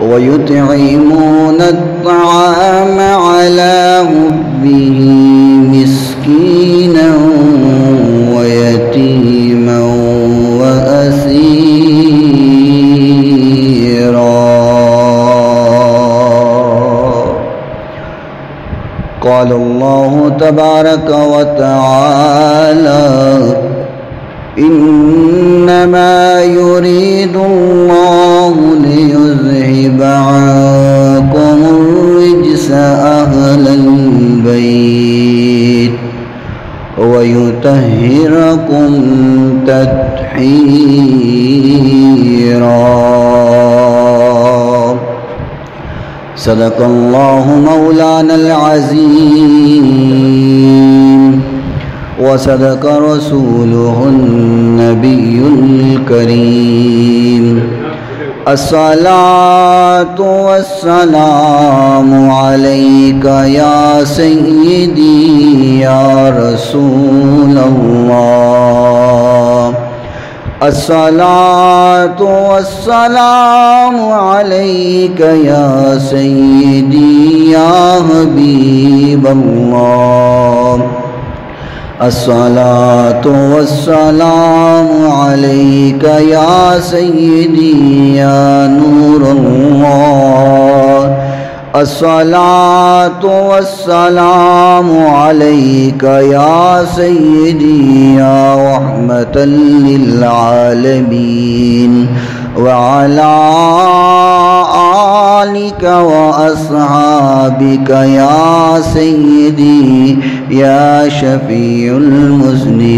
ويطعمون الطعام على حبه مسكينا ويتيما وأسيرا. قال الله تبارك وتعالى: إنما يريد الله ليذهب عنكم الرجس أهل البيت ويطهركم تطهيرا. صدق الله مولانا العظيم وصدق رسوله النبي الكريم. الصلاة والسلام عليك يا سيدي يا رسول الله. الصلاة والسلام عليك يا سيدي يا حبيب الله. الصلاة والسلام عليك يا سيدي يا نور الله. الصلاة والسلام عليك يا سيدي يا رحمة للعالمين وعلى آلك وأصحابك يا سيدي يا شفيع المذنبين.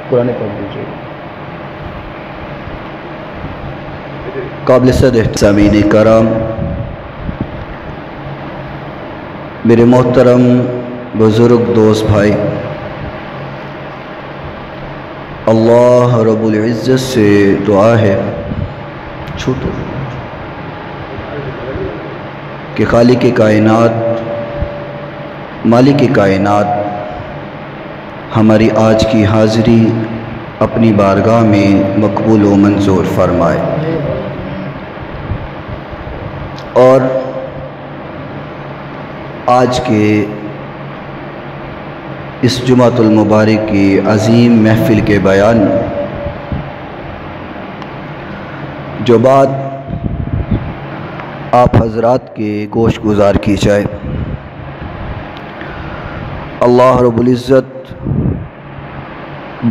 قرآن پاک دیجیے. قابل صد احترام کرام، میرے محترم بزرگ دوست بھائی، اللہ رب العزت سے دعا ہے چھوٹو کہ خالق کائنات، مالک کائنات ہماری آج کی حاضری اپنی بارگاہ میں مقبول و منظور فرمائے، اور آج کے اس جمعۃ المبارک کی عظیم محفل کے بیان جو بات آپ حضرات کے گوش گزار کی جائے، اللہ رب العزت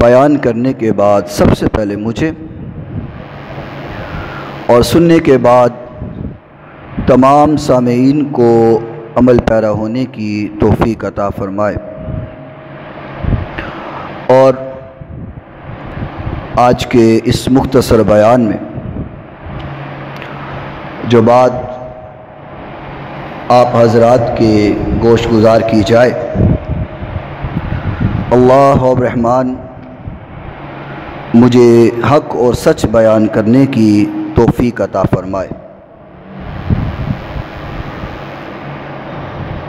بیان کرنے کے بعد سب سے پہلے مجھے اور سننے کے بعد تمام سامعین کو عمل پیرا ہونے کی توفیق عطا فرمائے. اور آج کے اس مختصر بیان میں جو بات آپ حضرات کے گوش گزار کی جائے، اللہ الرحمن مجھے حق اور سچ بیان کرنے کی توفیق عطا فرمائے.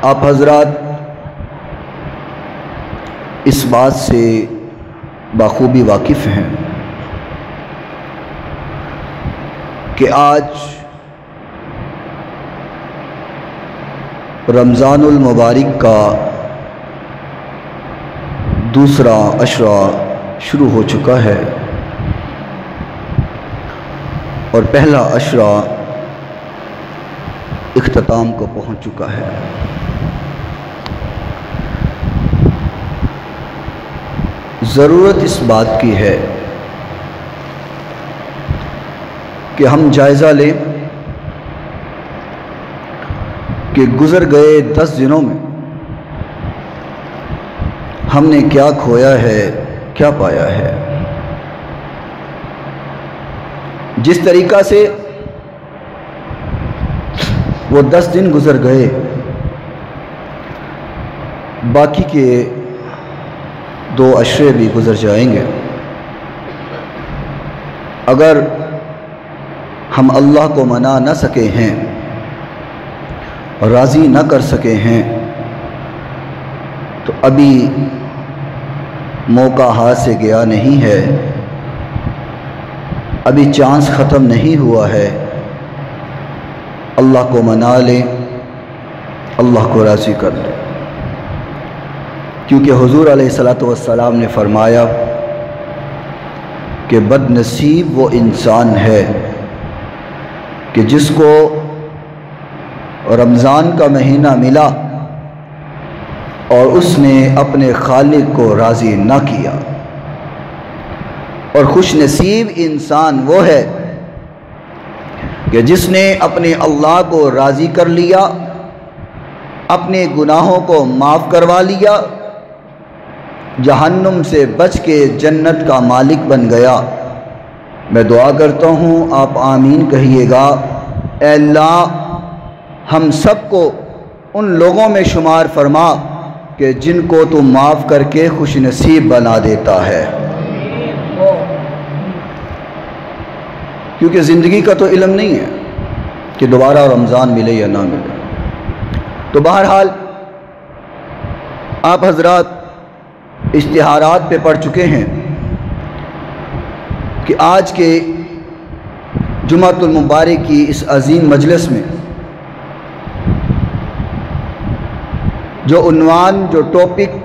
آپ حضرات اس بات سے بخوبی واقف ہیں کہ آج رمضان المبارک کا دوسرا عشرہ شروع ہو چکا ہے اور پہلا عشرہ اختتام کو پہنچ چکا ہے. ضرورت اس بات کی ہے کہ ہم جائزہ لیں کہ گزر گئے 10 دنوں میں ہم نے کیا کھویا ہے، کیا پایا ہے. جس طریقہ سے وہ 10 دن گزر گئے، باقی کے 2 عشرے بھی گزر جائیں گے. اگر ہم اللہ کو منا نہ سکے ہیں، راضی نہ کر سکے ہیں، تو ابھی موقع ہاتھ سے گیا نہیں ہے، ابھی چانس ختم نہیں ہوا ہے۔ اللہ کو منا لیں، اللہ کو راضی کر لیں، کیونکہ حضور علیہ الصلوۃ والسلام نے فرمایا کہ بد نصیب وہ انسان ہے کہ جس کو رمضان کا مہینہ ملا اور اس نے اپنے خالق کو راضی نہ کیا، اور خوش نصیب انسان وہ ہے کہ جس نے اپنے اللہ کو راضی کر لیا، اپنے گناہوں کو معاف کروا لیا، جہنم سے بچ کے جنت کا مالک بن گیا۔ میں دعا کرتا ہوں، آپ آمین کہیے گا۔ اے اللہ، ہم سب کو ان لوگوں میں شمار فرما کہ جن کو تو معاف کر کے خوش نصیب بنا دیتا ہے، کیونکہ زندگی کا تو علم نہیں ہے کہ دوبارہ رمضان ملے یا نہ ملے۔ تو بہرحال آپ حضرات اشتہارات پہ پڑھ چکے ہیں کہ آج کے جمعۃ المبارک کی اس عظیم مجلس میں جو عنوان، جو ٹاپک،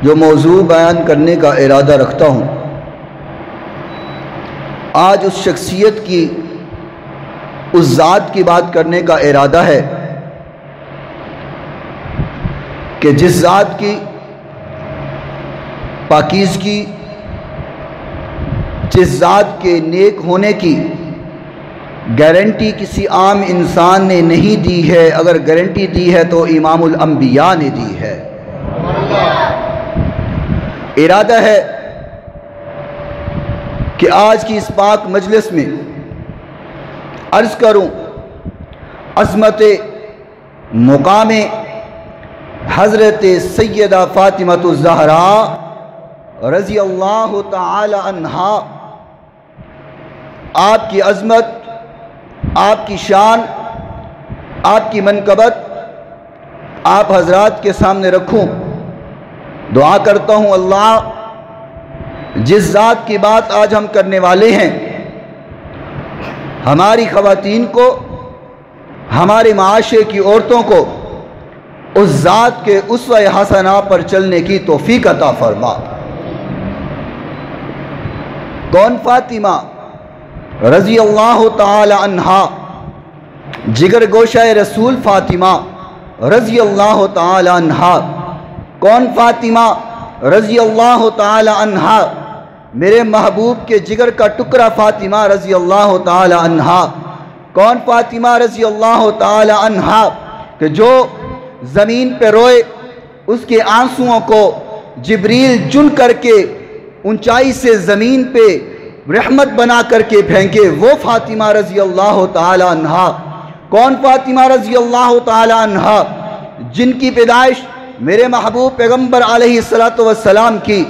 جو موضوع بیان کرنے کا ارادہ رکھتا ہوں، آج اس شخصیت کی، اس ذات کی بات کرنے کا ارادہ ہے کہ جس ذات کی پاکیزگی، جس ذات کے نیک ہونے کی گارنٹی کسی عام انسان نے نہیں دی ہے، اگر گارنٹی دی ہے تو امام الانبیاء نے دی ہے۔ ارادہ ہے کہ آج کی اس پاک مجلس میں عرض کروں عظمت مقام حضرت سیدہ فاطمہ الزہراء رضی اللہ تعالی عنہا، آپ کی عظمت، آپ کی شان، آپ کی منقبت آپ حضرات کے سامنے رکھوں۔ دعا کرتا ہوں اللہ جس ذات کی بات آج ہم کرنے والے ہیں، ہماری خواتین کو، ہمارے معاشرے کی عورتوں کو اس ذات کے اسوہ حسنہ پر چلنے کی توفیق عطا فرما۔ کون فاطمہ رضی اللہ تعالی عنہا، جگر گوشہ رسول فاطمہ رضی اللہ تعالی عنہا۔ کون فاطمہ رضی اللہ تعالی عنہا؟ میرے محبوب کے جگر کا ٹکڑا فاطمہ رضی اللہ تعالی عنہا۔ کون فاطمہ رضی اللہ تعالی عنہا کہ جو زمین پہ روئے، اس کے آنسوؤں کو جبریل چن کر کے اونچائی سے زمین پہ رحمت بنا کر کے پھینکے، وہ فاطمہ رضی اللہ تعالی عنہا۔ کون فاطمہ رضی اللہ تعالی عنہا جن کی پیدائش میرے محبوب پیغمبر علیہ السلام کی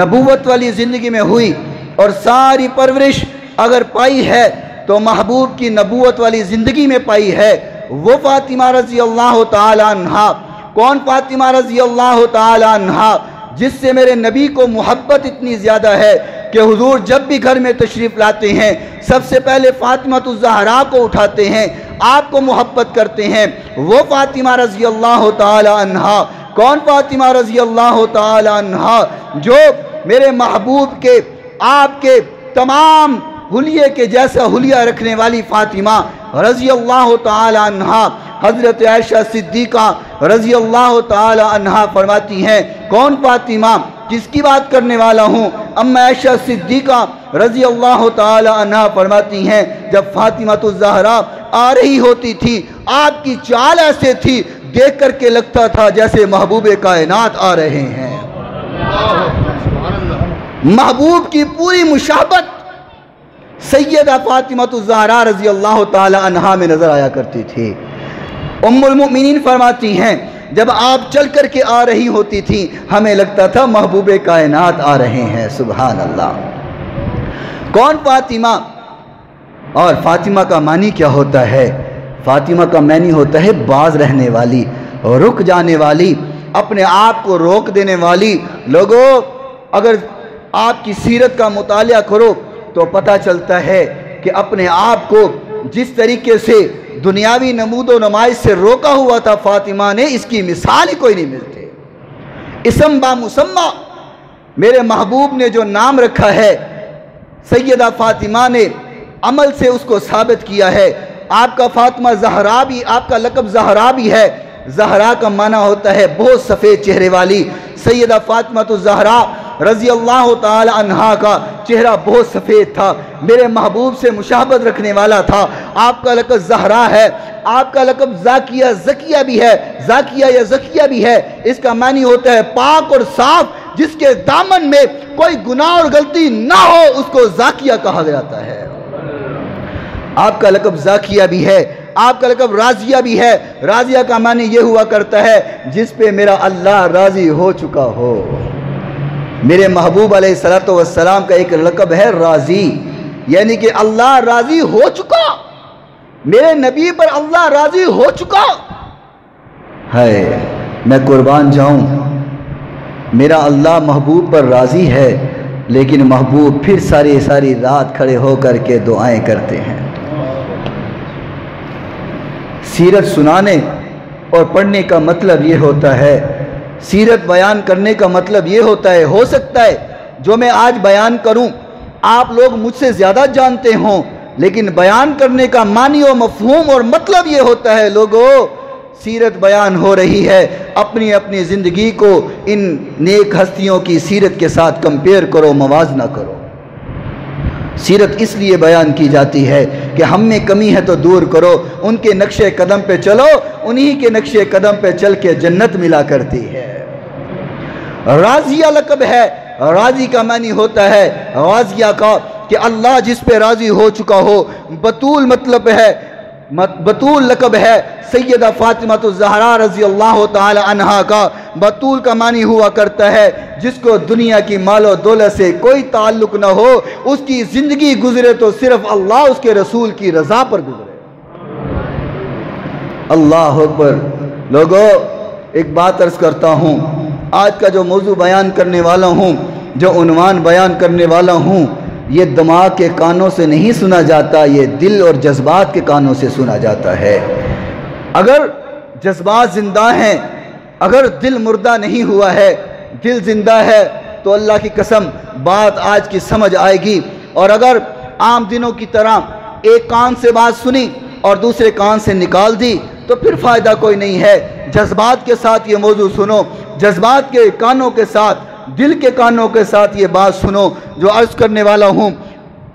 نبوت والی زندگی میں ہوئی، اور ساری پرورش اگر پائی ہے تو محبوب کی نبوت والی زندگی میں پائی ہے، وہ فاطمہ رضی اللہ تعالی عنہا۔ کون فاطمہ رضی اللہ تعالی عنہا جس سے میرے نبی کو محبت اتنی زیادہ ہے کہ حضور جب بھی گھر میں تشریف لاتے ہیں سب سے پہلے فاطمہ الزہراء کو اٹھاتے ہیں، آپ کو محبت کرتے ہیں، وہ فاطمہ رضی اللہ تعالی عنہا۔ کون فاطمہ رضی اللہ تعالی عنہا جو میرے محبوب کے، آپ کے تمام حلیے کے جیسا حلیہ رکھنے والی فاطمہ رضی اللہ تعالی عنہا۔ حضرت عائشہ صدیقہ رضی اللہ تعالی عنہا فرماتی ہیں، کون فاطمہ جس کی بات کرنے والا ہوں؟ اما عائشہ صدیقہ رضی اللہ تعالی عنہا فرماتی ہیں، جب فاطمہ الزہراء آ رہی ہوتی تھی، آپ کی چال ایسے تھی، دیکھ کر کے لگتا تھا جیسے محبوب کائنات آ رہے ہیں۔ محبوب کی پوری مشابہت سیدہ فاطمہ الزہراء رضی اللہ تعالی عنہا میں نظر آیا کرتی تھی۔ ام المؤمنین فرماتی ہیں، جب آپ چل کر کے آ رہی ہوتی تھی ہمیں لگتا تھا محبوب کائنات آ رہے ہیں۔ سبحان اللہ۔ کون فاطمہ؟ اور فاطمہ کا معنی کیا ہوتا ہے؟ فاطمہ کا معنی ہوتا ہے باز رہنے والی، رک جانے والی، اپنے آپ کو روک دینے والی۔ لوگوں، اگر آپ کی سیرت کا مطالعہ کرو تو پتہ چلتا ہے کہ اپنے آپ کو جس طریقے سے دنیاوی نمود و نمائش سے روکا ہوا تھا فاطمہ نے، اس کی مثال ہی کوئی نہیں ملتی۔ اسم با مسمہ میرے محبوب نے جو نام رکھا ہے، سیدہ فاطمہ نے عمل سے اس کو ثابت کیا ہے۔ آپ کا فاطمہ زہرا بھی، آپ کا لقب زہرا بھی ہے۔ زہرا کا معنی ہوتا ہے بہت سفید چہرے والی۔ سیدہ فاطمہ الزہرا رضی اللہ تعالی عنہا کا چہرہ بہت سفید تھا، میرے محبوب سے مشابہت رکھنے والا تھا۔ آپ کا لقب زہرا ہے، آپ کا لقب زاکیہ زکیہ بھی ہے، زاکیہ یا زکیہ بھی ہے۔ اس کا معنی ہوتا ہے پاک اور صاف، جس کے دامن میں کوئی گناہ اور غلطی نہ ہو اس کو زاکیہ کہا جاتا ہے۔ آپ کا لقب زاکیہ بھی ہے، آپ کا لقب راضیہ بھی ہے۔ راضیہ کا معنی یہ ہوا کرتا ہے جس پہ میرا اللہ راضی ہو چکا ہو۔ میرے محبوب علیہ السلام کا ایک لقب ہے راضی، یعنی کہ اللہ راضی ہو چکا، میرے نبی پر اللہ راضی ہو چکا ہے۔ میں قربان جاؤں، میرا اللہ محبوب پر راضی ہے، لیکن محبوب پھر ساری رات کھڑے ہو کر کے دعائیں کرتے ہیں۔ سیرت سنانے اور پڑھنے کا مطلب یہ ہوتا ہے، سیرت بیان کرنے کا مطلب یہ ہوتا ہے، ہو سکتا ہے جو میں آج بیان کروں آپ لوگ مجھ سے زیادہ جانتے ہوں، لیکن بیان کرنے کا معنی و مفہوم اور مطلب یہ ہوتا ہے لوگوں، سیرت بیان ہو رہی ہے، اپنی اپنی زندگی کو ان نیک ہستیوں کی سیرت کے ساتھ کمپیئر کرو، موازنہ کرو۔ سیرت اس لیے بیان کی جاتی ہے کہ ہم میں کمی ہے تو دور کرو، ان کے نقش قدم پہ چلو، انہی کے نقش قدم پہ چل کے جنت ملا کرتی ہے۔ راضیہ لقب ہے، راضی کا معنی ہوتا ہے راضیہ کا کہ اللہ جس پہ راضی ہو چکا ہو۔ بطول مطلب ہے، بطول لقب ہے سیدہ فاطمہ الزہرا رضی اللہ تعالی عنہا کا۔ بطول کا معنی ہوا کرتا ہے جس کو دنیا کی مال و دولت سے کوئی تعلق نہ ہو، اس کی زندگی گزرے تو صرف اللہ اس کے رسول کی رضا پر گزرے۔ اللہ اکبر۔ لوگوں، ایک بات عرض کرتا ہوں، آج کا جو موضوع بیان کرنے والا ہوں، جو عنوان بیان کرنے والا ہوں، یہ دماغ کے کانوں سے نہیں سنا جاتا، یہ دل اور جذبات کے کانوں سے سنا جاتا ہے۔ اگر جذبات زندہ ہیں، اگر دل مردہ نہیں ہوا ہے، دل زندہ ہے، تو اللہ کی قسم بات آج کی سمجھ آئے گی۔ اور اگر عام دنوں کی طرح ایک کان سے بات سنی اور دوسرے کان سے نکال دی تو پھر فائدہ کوئی نہیں ہے۔ جذبات کے ساتھ یہ موضوع سنو، جذبات کے کانوں کے ساتھ، دل کے کانوں کے ساتھ یہ بات سنو جو عرض کرنے والا ہوں۔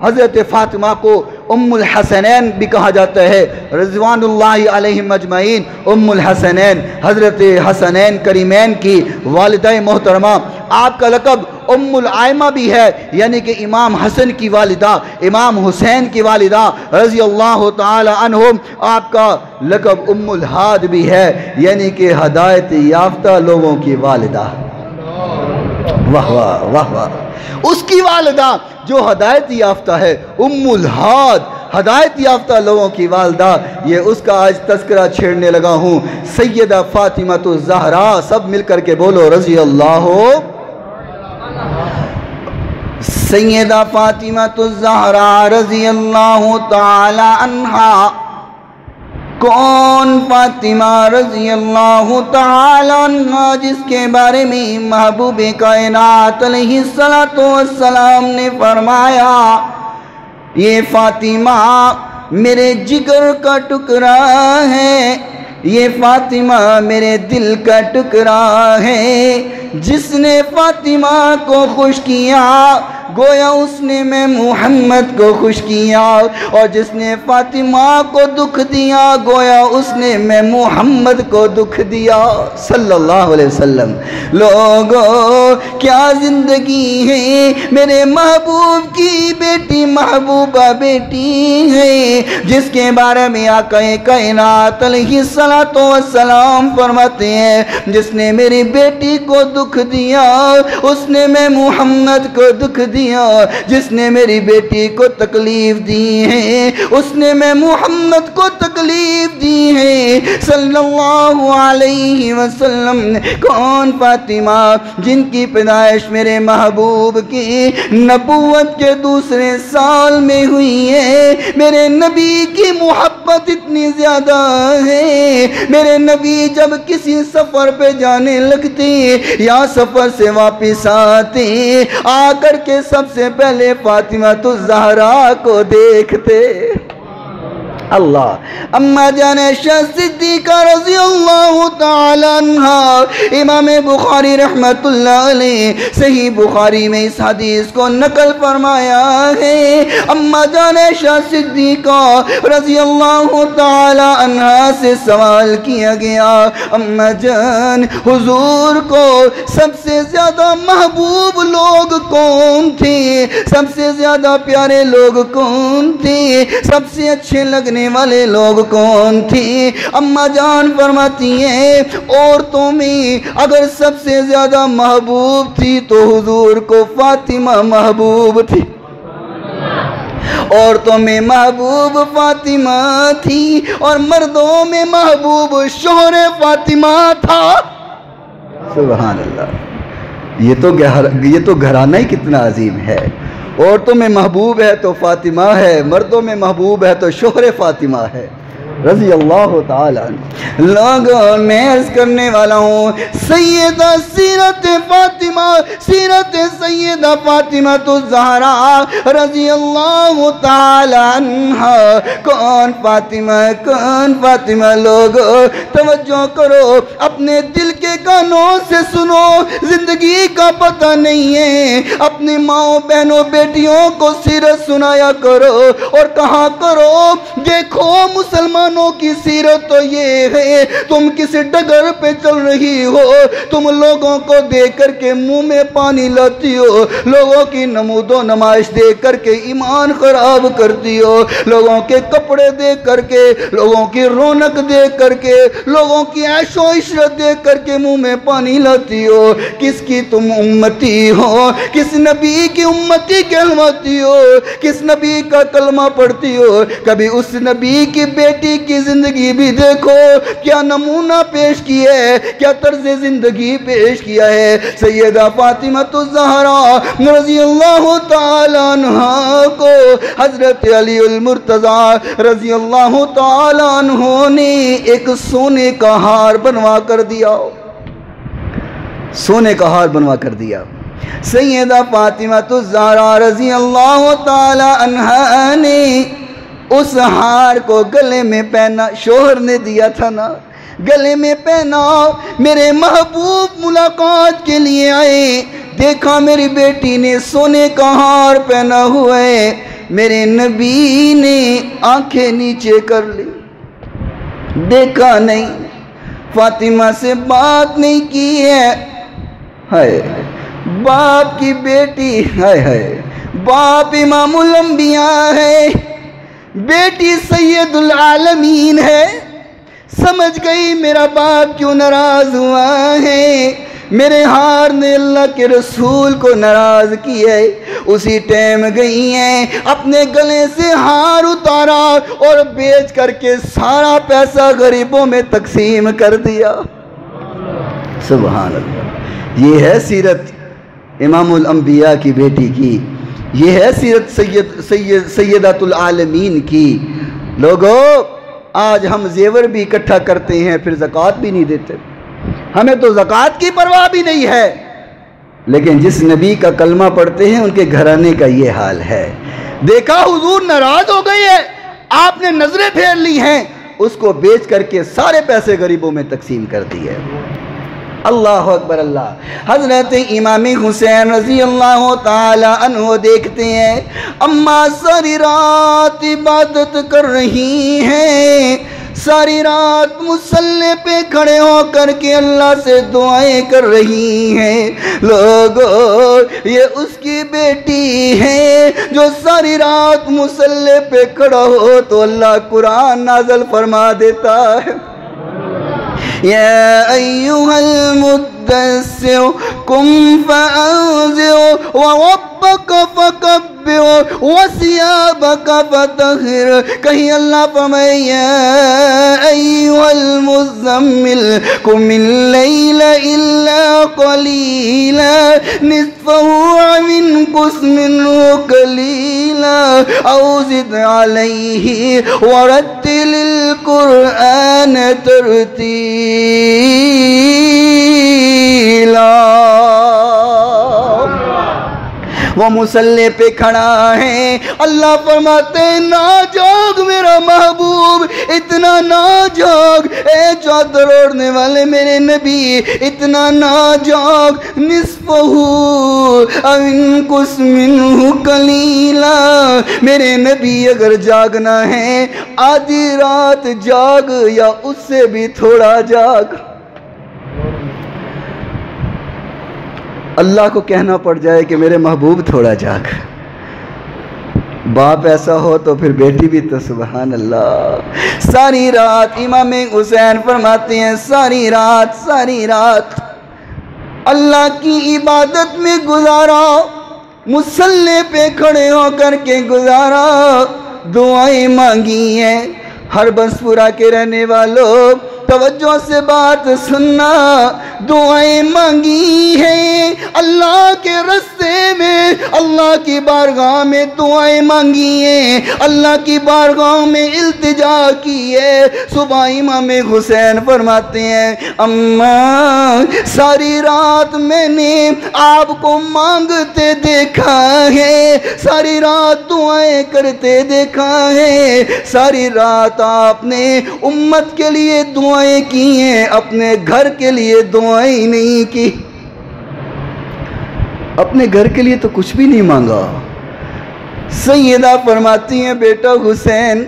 حضرت فاطمہ کو ام الحسنین بھی کہا جاتا ہے، رضوان اللہ علیہم اجمعین۔ ام الحسنین، حضرت حسنین کریمین کی والدہ محترمہ۔ آپ کا لقب ام الائمہ بھی ہے، یعنی کہ امام حسن کی والدہ، امام حسین کی والدہ رضی اللہ تعالی عنہم۔ آپ کا لقب ام الہاد بھی ہے، یعنی کہ ہدایت یافتہ لوگوں کی والدہ۔ واہ واہ واہ واہ، اس کی والدہ جو ہدایت یافتہ ہے، ام الہاد، ہدایت یافتہ لوگوں کی والدہ۔ یہ اس کا آج تذکرہ چھیڑنے لگا ہوں، سیدہ فاطمہ الزہرا۔ سب مل کر کے بولو رضی اللہ۔ سیدہ فاطمہ الزہرا رضی اللہ تعالی عنہا۔ کون فاطمہ رضی اللہ تعالی عنہ، جس کے بارے میں محبوب کائنات علیہ السلام نے فرمایا، یہ فاطمہ میرے جگر کا ٹکڑا ہے، یہ فاطمہ میرے دل کا ٹکڑا ہے۔ جس نے فاطمہ کو خوش کیا گویا اس نے میں محمد کو خوش کیا، اور جس نے فاطمہ کو دکھ دیا گویا اس نے میں محمد کو دکھ دیا صلی اللہ علیہ وسلم۔ لوگوں، کیا زندگی ہے، میرے محبوب کی بیٹی محبوبہ بیٹی ہے، جس کے بارے میں آقا کائنات علیہ السلام فرماتے ہیں، جس نے میری بیٹی کو دکھ دیا اس نے میں محمد کو دکھ دیا۔ دیا، جس نے میری بیٹی کو تکلیف دی ہے اس نے میں محمد کو تکلیف دی ہے صلی اللہ علیہ وسلم۔ کون فاطمہ جن کی پیدائش میرے محبوب کی نبوت کے دوسرے سال میں ہوئی ہے۔ میرے نبی کی محبت اتنی زیادہ ہے، میرے نبی جب کسی سفر پہ جانے لگتے یا سفر سے واپس آتے، آ کر کے سب سے پہلے فاطمہ الزہرا کو دیکھتے۔ اللہ اما جان عائشہ صدیقہ رضی اللہ تعالی عنہ، امام بخاری رحمت اللہ علیہ صحیح بخاری میں اس حدیث کو نقل فرمایا ہے۔ اما جان عائشہ صدیقہ رضی اللہ تعالی عنہ سے سوال کیا گیا، اما جان حضور کو سب سے زیادہ محبوب لوگ کون تھے، سب سے زیادہ پیارے لوگ کون تھے، سب سے اچھے لگنے والے لوگ کون تھی؟ اما جان فرماتی ہیں عورتوں میں اگر سب سے زیادہ محبوب تھی تو حضور کو فاطمہ محبوب تھی، عورتوں میں محبوب فاطمہ تھی اور مردوں میں محبوب شوہر فاطمہ تھا۔ سبحان اللہ، یہ تو گھرانہ ہی کتنا عظیم ہے۔ عورتوں میں محبوب ہے تو فاطمہ ہے، مردوں میں محبوب ہے تو شوہر فاطمہ ہے رضی اللہ تعالیٰ عنہ۔ لوگوں میں عرض کرنے والا ہوں، سیدہ سیرت فاطمہ، سیرت سیدہ فاطمہ الزہرا رضی اللہ تعالیٰ عنہ۔ کون فاطمہ، کون فاطمہ؟ لوگوں توجہ کرو، اپنے دل کے کانوں سے سنو، زندگی کا پتہ نہیں ہے، اپنی ماں بہنوں بیٹیوں کو سیرت سنایا کرو اور کہا کرو دیکھو مسلمانوں کی سیرت تو یہ ہے، تم کسی ڈگر پہ چل رہی ہو، تم لوگوں کو دیکھ کر کے منہ میں پانی لاتی ہو، لوگوں کی نمود و نمائش دیکھ کر کے ایمان خراب کرتی ہو، لوگوں کے کپڑے دیکھ کر کے، لوگوں کی رونق دیکھ کر کے، لوگوں کی عیش و عشرت دیکھ کر کے منہ میں پانی لاتی ہو۔ کس کی تم امتی ہو؟ کس نبی کی امتی کہلواتی ہو؟ کس نبی کا کلمہ پڑھتی ہو؟ کبھی اس نبی کی بیٹی کی زندگی بھی دیکھو، کیا نمونہ پیش کیا ہے، کیا طرز زندگی پیش کیا ہے۔ سیدہ فاطمہ الزہرا رضی اللہ تعالیٰ عنہ کو حضرت علی المرتضی رضی اللہ تعالیٰ عنہ نے ایک سونے کا ہار بنوا کر دیا، سونے کا ہار بنوا کر دیا۔ سیدہ فاطمہ الزہرا رضی اللہ تعالیٰ عنہ نے اس ہار کو گلے میں پہنا، شوہر نے دیا تھا نا، گلے میں پہنا، میرے محبوب ملاقات کے لیے آئے، دیکھا میری بیٹی نے سونے کا ہار پہنا ہوا ہے، میرے نبی نے آنکھیں نیچے کر لی، دیکھا نہیں، فاطمہ سے بات نہیں کی ہے۔ ہائے باپ کی بیٹی، ہائے ہائے باپ امام الانبیاء ہے، بیٹی سید العالمین ہے، سمجھ گئی میرا باپ کیوں ناراض ہوا ہے، میرے ہار نے اللہ کے رسول کو ناراض کیا ہے۔ اسی ٹائم گئی ہیں، اپنے گلے سے ہار اتارا اور بیچ کر کے سارا پیسہ غریبوں میں تقسیم کر دیا۔ سبحان اللہ، یہ ہے سیرت امام الانبیاء کی بیٹی کی، یہ ہے سیرت سیدۃ العالمین کی۔ لوگوں آج ہم زیور بھی اکٹھا کرتے ہیں پھر زکوٰۃ بھی نہیں دیتے، ہمیں تو زکوٰۃ کی پرواہ بھی نہیں ہے، لیکن جس نبی کا کلمہ پڑھتے ہیں ان کے گھرانے کا یہ حال ہے۔ دیکھا حضور ناراض ہو گئی ہے، آپ نے نظریں پھیر لی ہیں، اس کو بیچ کر کے سارے پیسے غریبوں میں تقسیم کر دیے۔ اللہ اکبر اللہ۔ حضرت امام حسین رضی اللہ تعالی عنہ دیکھتے ہیں اماں ساری رات عبادت کر رہی ہیں، ساری رات مصلی پہ کھڑے ہو کر کے اللہ سے دعائیں کر رہی ہیں۔ لوگوں یہ اس کی بیٹی ہے جو ساری رات مصلی پہ کھڑا ہو تو اللہ قرآن نازل فرما دیتا ہے، یا ایہا المدثر قم فانذر وربک فکبر وثیابک فطہر. کہیں اللہ فرمائے یا ایھا المزمل قم اللیل الا قلیلا نصفہ او انقص منہ قلیلا او زد علیہ ورتل القرآن ترتیلا. وہ مصلی پہ کھڑا ہے. اللہ فرماتے ہیں نا جاگ میرا محبوب، اتنا نا جاگ اے چادر اوڑھنے والے میرے نبی، اتنا نا جاگ. نصفہ او انقص منہ قلیلا. میرے نبی اگر جاگنا ہے آدھی رات جاگ یا اس سے بھی تھوڑا جاگ. اللہ کو کہنا پڑ جائے کہ میرے محبوب تھوڑا جاگ. باپ ایسا ہو تو پھر بیٹی بھی تو سبحان اللہ. ساری رات امام حسین فرماتے ہیں ساری رات اللہ کی عبادت میں گزارا، مصلی پہ کھڑے ہو کر کے گزارا، دعائیں مانگی ہیں. ہر بنسپورہ کے رہنے والوں توجہ سے بات سننا، دعائیں مانگی ہیں اللہ کے رستے میں، اللہ کی بارگاہ میں دعائیں مانگی ہیں، اللہ کی بارگاہ میں التجا کی ہے. صبح امام حسین فرماتے ہیں اماں ساری رات میں نے آپ کو مانگتے دیکھا ہے، ساری رات دعائیں کرتے دیکھا ہے، ساری رات آپ نے امت کے لیے دعائیں کی ہیں، اپنے گھر کے لیے دعائیں نہیں کی. اپنے گھر کے لیے تو کچھ بھی نہیں مانگا. سیدہ فرماتی ہیں بیٹا حسین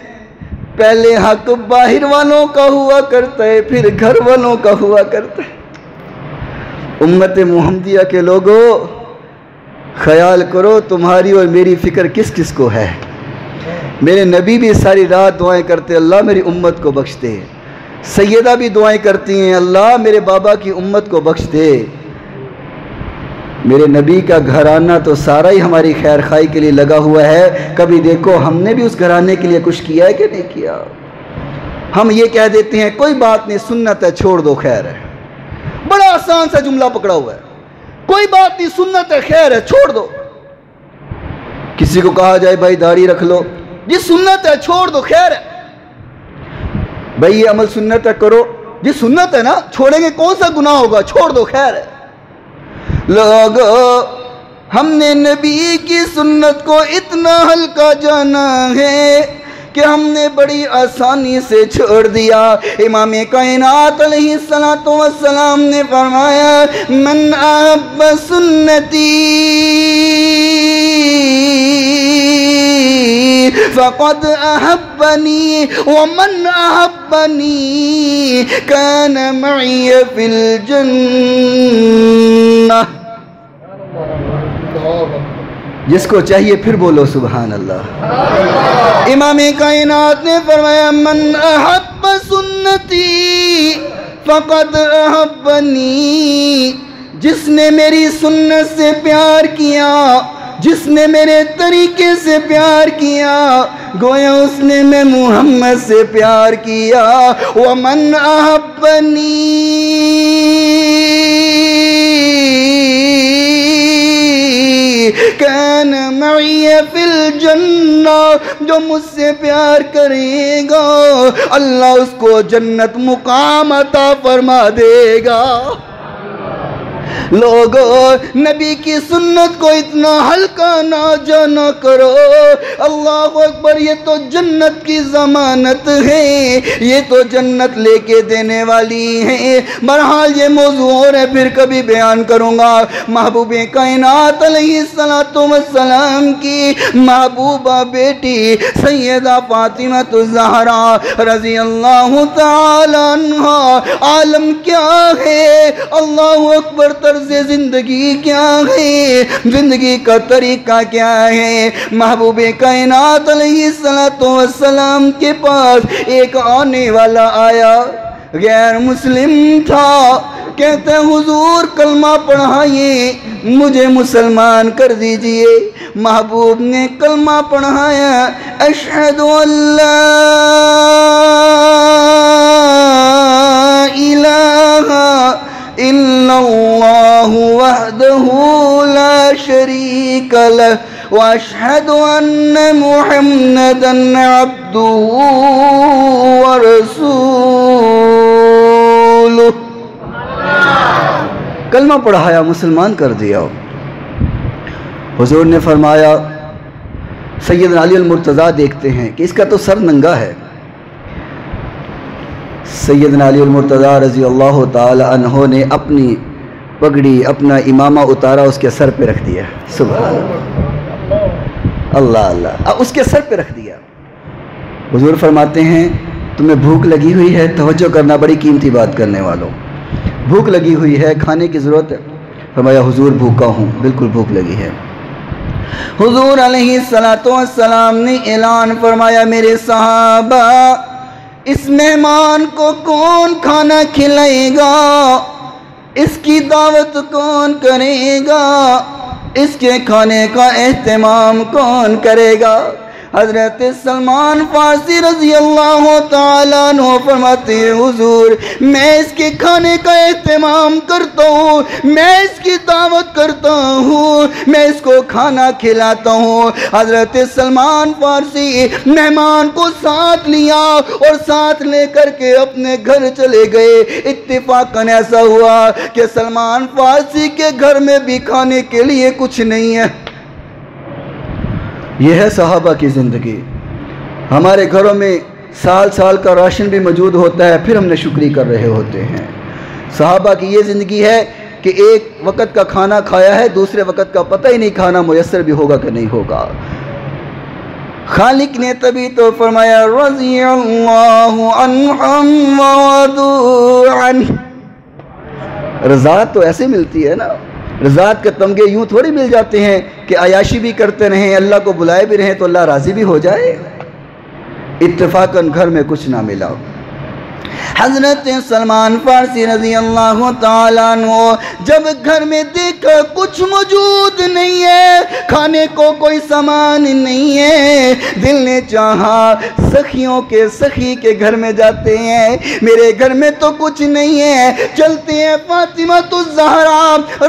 پہلے حق باہر والوں کا ہوا کرتا ہے پھر گھر والوں کا ہوا کرتا ہے. امت محمدیہ کے لوگوں خیال کرو تمہاری اور میری فکر کس کس کو ہے. میرے نبی بھی ساری رات دعائیں کرتے اللہ میری امت کو بخش دے. سیدہ بھی دعائیں کرتی ہیں اللہ میرے بابا کی امت کو بخش دے. میرے نبی کا گھرانہ تو سارا ہی ہماری خیر خواہی کے لیے لگا ہوا ہے. کبھی دیکھو ہم نے بھی اس گھرانے کے لیے کچھ کیا ہے کہ نہیں کیا. ہم یہ کہہ دیتے ہیں کوئی بات نہیں سنت ہے چھوڑ دو خیر ہے. بڑا آسان سا جملہ پکڑا ہوا ہے، کوئی بات نہیں سنت ہے خیر ہے چھوڑ دو. کسی کو کہا جائے بھائی داڑھی رکھ لو، جی سنت ہے چھوڑ دو خیر ہے. بھائی یہ عمل سنت ہے کرو، جی سنت ہے نا چھوڑیں گے کون سا گناہ ہوگا چھوڑ دو خیر ہے. لوگو ہم نے نبی کی سنت کو اتنا ہلکا جانا ہے کہ ہم نے بڑی آسانی سے چھوڑ دیا. امام کائنات علیہ السلام نے فرمایا من احب سنتی فقد احبنی ومن احبنی کان معی فی الجنہ. جس کو چاہیے پھر بولو سبحان اللہ. امام کائنات نے فرمایا من احب سنتی فقد احبنی. جس نے میری سنت سے پیار کیا، جس نے میرے طریقے سے پیار کیا، گویا اس نے میں محمد سے پیار کیا. ومن احبنی کان معی فی الجنہ. جو مجھ سے پیار کرے گا اللہ اس کو جنت مقام عطا فرما دے گا. لوگو نبی کی سنت کو اتنا ہلکا نہ جانا کرو. اللہ اکبر، یہ تو جنت کی ضمانت ہے، یہ تو جنت لے کے دینے والی ہے. بہرحال یہ موضوع اور ہے پھر کبھی بیان کروں گا. محبوب کائنات علیہ السلام کی محبوبہ بیٹی سیدہ فاطمہ الزہرا رضی اللہ تعالی عنہ عالم کیا ہے، اللہ اکبر، طرز زندگی کیا ہے، زندگی کا طریقہ کیا ہے. محبوب کائنات علیہ السلام کے پاس ایک آنے والا آیا، غیر مسلم تھا. کہتے ہیں حضور کلمہ پڑھائیے، مجھے مسلمان کر دیجئے۔ محبوب نے کلمہ پڑھایا، اشہد ان لا الہ الا اللہ وحدہ لا شریک لہ واشہد ان محمدا عبدہ ورسولہ۔ کلمہ پڑھایا، مسلمان کر دیا۔ حضور نے فرمایا سیدنا علی المرتضیٰ دیکھتے ہیں کہ اس کا تو سر ننگا ہے۔ سیدنا علی المرتضیٰ رضی اللہ تعالی عنہ نے اپنی پگڑی، اپنا امامہ اتارا، اس کے سر پہ رکھ دیا۔ سبحان اللہ، اللہ اللہ، اس کے سر پہ رکھ دیا۔ حضور فرماتے ہیں تمہیں بھوک لگی ہوئی ہے؟ توجہ کرنا، بڑی قیمتی بات کرنے والوں، بھوک لگی ہوئی ہے، کھانے کی ضرورت ہے؟ فرمایا حضور بھوکا ہوں، بالکل بھوک لگی ہے۔ حضور علیہ السلام نے اعلان فرمایا میرے صحابہ، اس مہمان کو کون کھانا کھلائے گا؟ اس کی دعوت کون کرے گا؟ اس کے کھانے کا اہتمام کون کرے گا؟ حضرت سلمان فارسی رضی اللہ تعالیٰ عنہ فرماتے ہیں حضور میں اس کے کھانے کا اہتمام کرتا ہوں، میں اس کی دعوت کرتا ہوں، میں اس کو کھانا کھلاتا ہوں۔ حضرت سلمان فارسی مہمان کو ساتھ لیا اور ساتھ لے کر کے اپنے گھر چلے گئے۔ اتفاقاً ایسا ہوا کہ سلمان فارسی کے گھر میں بھی کھانے کے لیے کچھ نہیں ہے۔ یہ ہے صحابہ کی زندگی۔ ہمارے گھروں میں سال سال کا راشن بھی موجود ہوتا ہے، پھر ہم نے شکری کر رہے ہوتے ہیں۔ صحابہ کی یہ زندگی ہے کہ ایک وقت کا کھانا کھایا ہے، دوسرے وقت کا پتہ ہی نہیں کھانا میسر بھی ہوگا کہ نہیں ہوگا۔ خالق نے تبھی تو فرمایا رضی اللہ عنہم ورضوا عنہ۔ رضا تو ایسے ملتی ہے نا، رضاعت کے تمغے یوں تھوڑی مل جاتے ہیں کہ عیاشی بھی کرتے رہیں، اللہ کو بلائے بھی رہیں تو اللہ راضی بھی ہو جائے۔ اتفاقاً گھر میں کچھ نہ ملا۔ حضرت سلمان فارسی رضی اللہ تعالیٰ عنہ جب گھر میں دیکھا کچھ موجود نہیں ہے، کھانے کو کوئی سامان نہیں ہے، دل نے چاہا سخیوں کے سخی کے گھر میں جاتے ہیں، میرے گھر میں تو کچھ نہیں ہے، چلتے ہیں فاطمہ الزہرا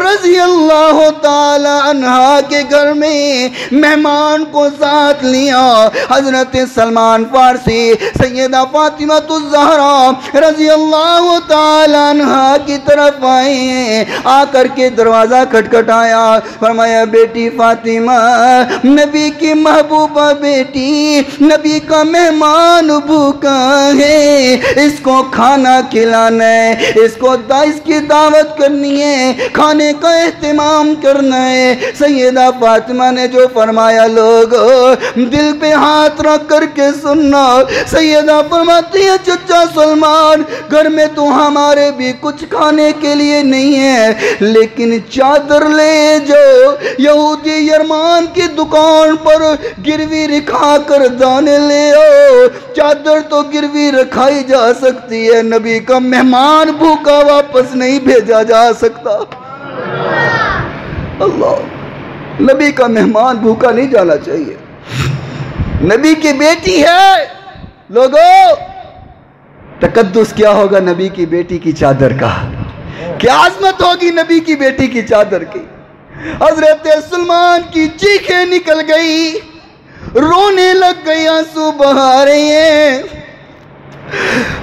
رضی اللہ تعالی عنہا کے گھر میں، مہمان کو ساتھ لیا۔ حضرت سلمان فارسی سیدہ فاطمہ الزہرا رضی اللہ تعالی عنہا کی طرف آئے ہیں، آ کر کے دروازہ کھٹکھٹایا، فرمایا بیٹی فاطمہ، نبی کی محبوبہ بیٹی، نبی کا مہمان بھوکا ہے، اس کو کھانا کھلانا ہے، اس کی دعوت کرنی ہے، کھانے کا اہتمام کرنا ہے۔ سیدہ فاطمہ نے جو فرمایا لوگ دل پہ ہاتھ رکھ کر کے سننا، سیدہ فرماتی ہے چچا سلمان گھر میں تو ہمارے بھی کچھ کھانے کے لیے نہیں ہے، لیکن چادر لے جو یہودی یرمان کی دکان پر گروی رکھا کر دانے لے آؤ، چادر تو گروی رکھائی جا سکتی ہے، نبی کا مہمان بھوکا واپس نہیں بھیجا جا سکتا۔ اللہ، نبی کا مہمان بھوکا نہیں جانا چاہیے، نبی کی بیٹی ہے۔ لوگوں تقدس کیا ہوگا نبی کی بیٹی کی چادر کا، کیا عظمت ہوگی نبی کی بیٹی کی چادر کی۔ حضرت سلمان کی چیخیں نکل گئی، رونے لگ گئی، آنسو بہا رہے ہیں۔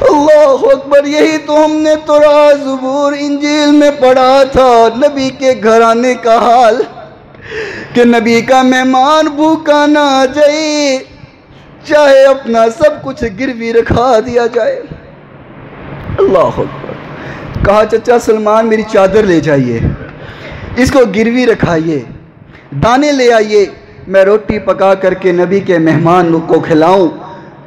اللہ اکبر، یہی تو ہم نے توراہ زبور انجیل میں پڑھا تھا، نبی کے گھرانے کا حال، کہ نبی کا مہمان بھوکا نہ آ جائے، چاہے اپنا سب کچھ گروی رکھا دیا جائے۔ اللہ اکبر، کہا چچا سلمان میری چادر لے جائیے، اس کو گروی رکھائیے، دانے لے آئیے، میں روٹی پکا کر کے نبی کے مہمان کو کھلاؤں،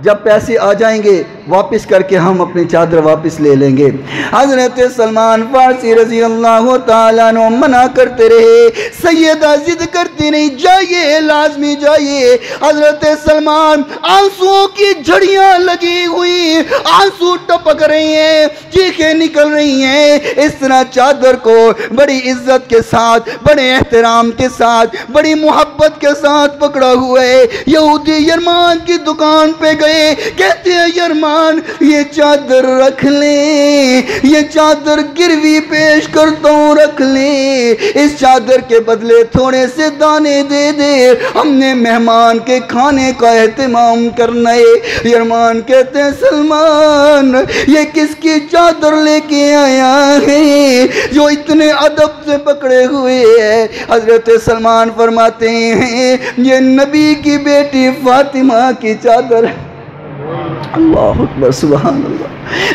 جب پیسے آ جائیں گے واپس کر کے ہم اپنی چادر واپس لے لیں گے۔ حضرت سلمان فارسی رضی اللہ تعالیٰ عنہ منع کرتے رہے، سیدہ ضد کرتی نہیں، جائیے لازمی جائیے۔ حضرت سلمان آنسوؤں کی جھڑیاں لگی ہوئی، آنسو ٹپک رہی ہیں، چیخیں نکل رہی ہیں، اس طرح چادر کو بڑی عزت کے ساتھ، بڑے احترام کے ساتھ، بڑی محبت کے ساتھ پکڑا ہوا ہے۔ یہودی یرمان کی دکان پہ گئے، کہتے ہیں یرمان یہ چادر رکھ لیں، یہ چادر گروی پیش کرتا ہوں رکھ لیں، اس چادر کے بدلے تھوڑے سے دانے دے دے، ہم نے مہمان کے کھانے کا اہتمام کرنا ہے۔ یرمان کہتے ہیں سلمان یہ کس کی چادر لے کے آیا ہے جو اتنے ادب سے پکڑے ہوئے ہے؟ حضرت سلمان فرماتے ہیں یہ نبی کی بیٹی فاطمہ کی چادر ہے۔ اللہ اکبر سبحان اللہ،